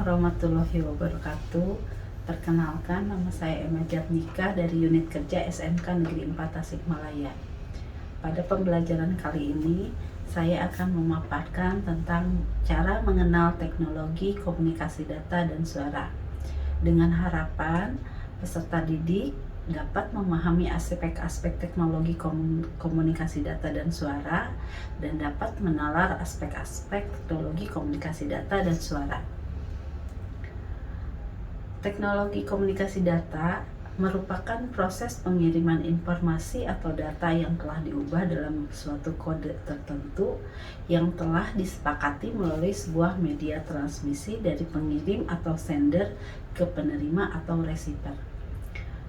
warahmatullahi wabarakatuh. Perkenalkan, nama saya Emma Jatnika dari Unit Kerja SMK Negeri 4 Tasikmalaya. Pada pembelajaran kali ini, saya akan memaparkan tentang cara mengenal teknologi komunikasi data dan suara. Dengan harapan peserta didik dapat memahami aspek-aspek teknologi komunikasi data dan suara dan dapat menalar aspek-aspek teknologi komunikasi data dan suara. Teknologi komunikasi data merupakan proses pengiriman informasi atau data yang telah diubah dalam suatu kode tertentu yang telah disepakati melalui sebuah media transmisi dari pengirim atau sender ke penerima atau receiver.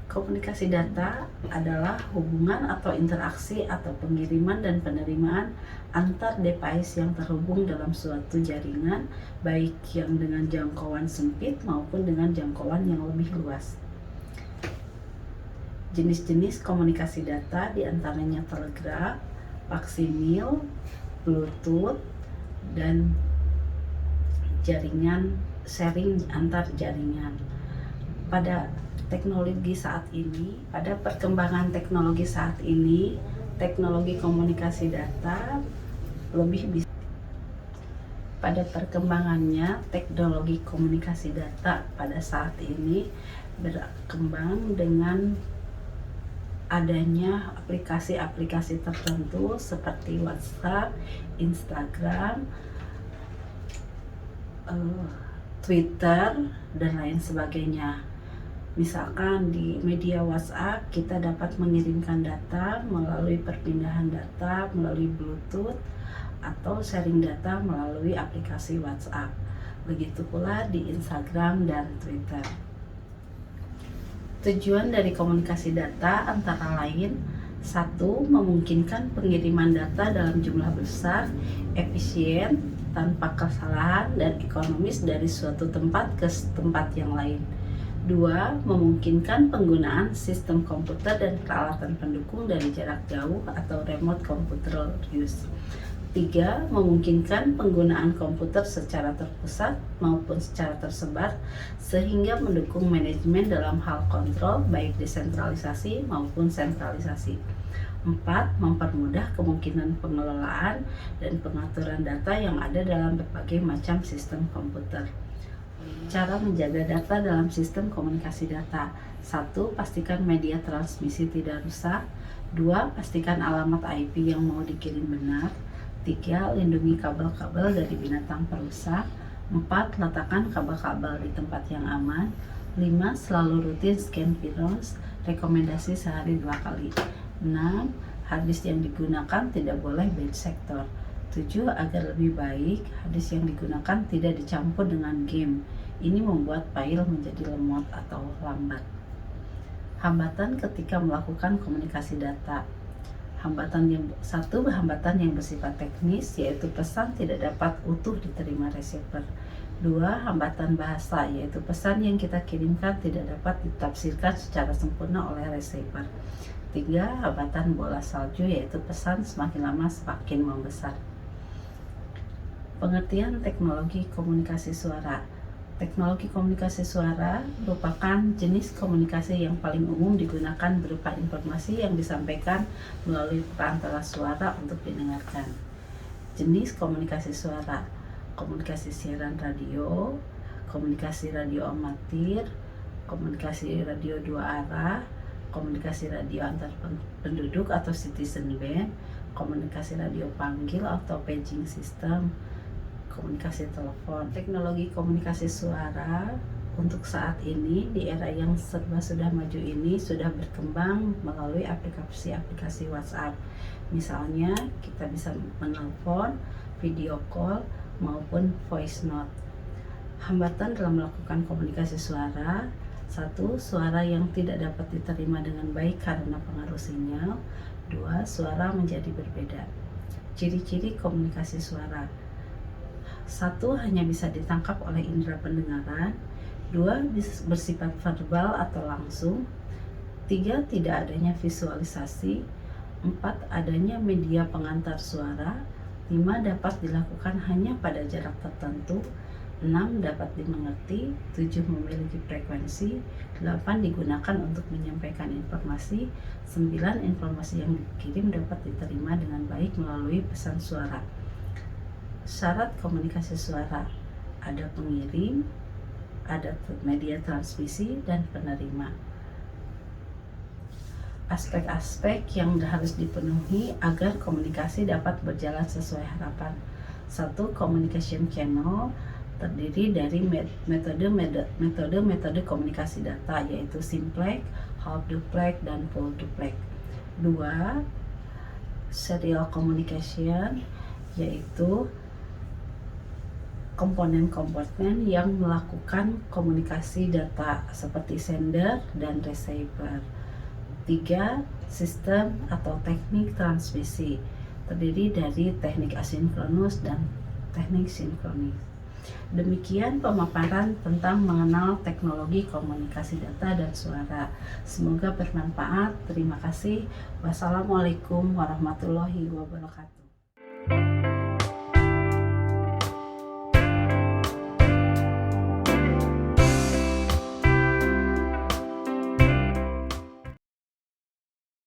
Komunikasi data adalah hubungan atau interaksi atau pengiriman dan penerimaan antar device yang terhubung dalam suatu jaringan, baik yang dengan jangkauan sempit maupun dengan jangkauan yang lebih luas. Jenis-jenis komunikasi data diantaranya telegraf, faksimil, bluetooth, dan jaringan sharing antar jaringan. Pada perkembangan teknologi saat ini, teknologi komunikasi data lebih bisa. Pada perkembangannya, teknologi komunikasi data pada saat ini berkembang dengan adanya aplikasi-aplikasi tertentu seperti WhatsApp, Instagram, Twitter, dan lain sebagainya. Misalkan di media WhatsApp kita dapat mengirimkan data melalui perpindahan data melalui Bluetooth atau sharing data melalui aplikasi WhatsApp. Begitu pula di Instagram dan Twitter. Tujuan dari komunikasi data antara lain: 1. Memungkinkan pengiriman data dalam jumlah besar, efisien, tanpa kesalahan, dan ekonomis dari suatu tempat ke tempat yang lain. 2. Memungkinkan penggunaan sistem komputer dan peralatan pendukung dari jarak jauh atau remote computer use. 3. Memungkinkan penggunaan komputer secara terpusat maupun secara tersebar sehingga mendukung manajemen dalam hal kontrol baik desentralisasi maupun sentralisasi. 4. Mempermudah kemungkinan pengelolaan dan pengaturan data yang ada dalam berbagai macam sistem komputer. Cara menjaga data dalam sistem komunikasi data: 1. Pastikan media transmisi tidak rusak. 2. Pastikan alamat IP yang mau dikirim benar. 3. Lindungi kabel-kabel dari binatang perusak. 4. Letakkan kabel-kabel di tempat yang aman. 5. Selalu rutin scan virus, rekomendasi sehari 2 kali. 6. Harddisk yang digunakan tidak boleh bad sector. 7. Agar lebih baik, harddisk yang digunakan tidak dicampur dengan game. Ini membuat file menjadi lemot atau lambat. Hambatan ketika melakukan komunikasi data. Hambatan yang bersifat teknis, yaitu pesan tidak dapat utuh diterima receiver. 2. Hambatan bahasa, yaitu pesan yang kita kirimkan tidak dapat ditafsirkan secara sempurna oleh receiver. 3. Hambatan bola salju, yaitu pesan semakin lama semakin membesar. Pengertian teknologi komunikasi suara. Teknologi komunikasi suara merupakan jenis komunikasi yang paling umum digunakan berupa informasi yang disampaikan melalui perantara suara untuk didengarkan. Jenis komunikasi suara: komunikasi siaran radio, komunikasi radio amatir, komunikasi radio dua arah, komunikasi radio antar penduduk atau citizen band, komunikasi radio panggil atau paging system, komunikasi telepon. Teknologi komunikasi suara untuk saat ini di era yang serba sudah maju ini sudah berkembang melalui aplikasi-aplikasi WhatsApp. Misalnya kita bisa menelpon, video call, maupun voice note. Hambatan dalam melakukan komunikasi suara: 1. Suara yang tidak dapat diterima dengan baik karena pengaruh sinyal. 2. Suara menjadi berbeda. Ciri-ciri komunikasi suara: 1. Hanya bisa ditangkap oleh indera pendengaran. 2. Bersifat verbal atau langsung. 3. Tidak adanya visualisasi. 4. Adanya media pengantar suara. 5. Dapat dilakukan hanya pada jarak tertentu. 6. Dapat dimengerti. 7. Memiliki frekuensi. 8. Digunakan untuk menyampaikan informasi. 9. Informasi yang dikirim dapat diterima dengan baik melalui pesan suara. Syarat komunikasi suara: ada pengirim, ada media transmisi, dan penerima. Aspek-aspek yang harus dipenuhi agar komunikasi dapat berjalan sesuai harapan. 1. Communication channel terdiri dari metode komunikasi data, yaitu simplex, half duplex, dan full duplex. 2. Serial communication, yaitu komponen-komponen yang melakukan komunikasi data seperti sender dan receiver. 3. Sistem atau teknik transmisi terdiri dari teknik asinkronus dan teknik sinkronis. Demikian pemaparan tentang mengenal teknologi komunikasi data dan suara. Semoga bermanfaat. Terima kasih. Wassalamualaikum warahmatullahi wabarakatuh.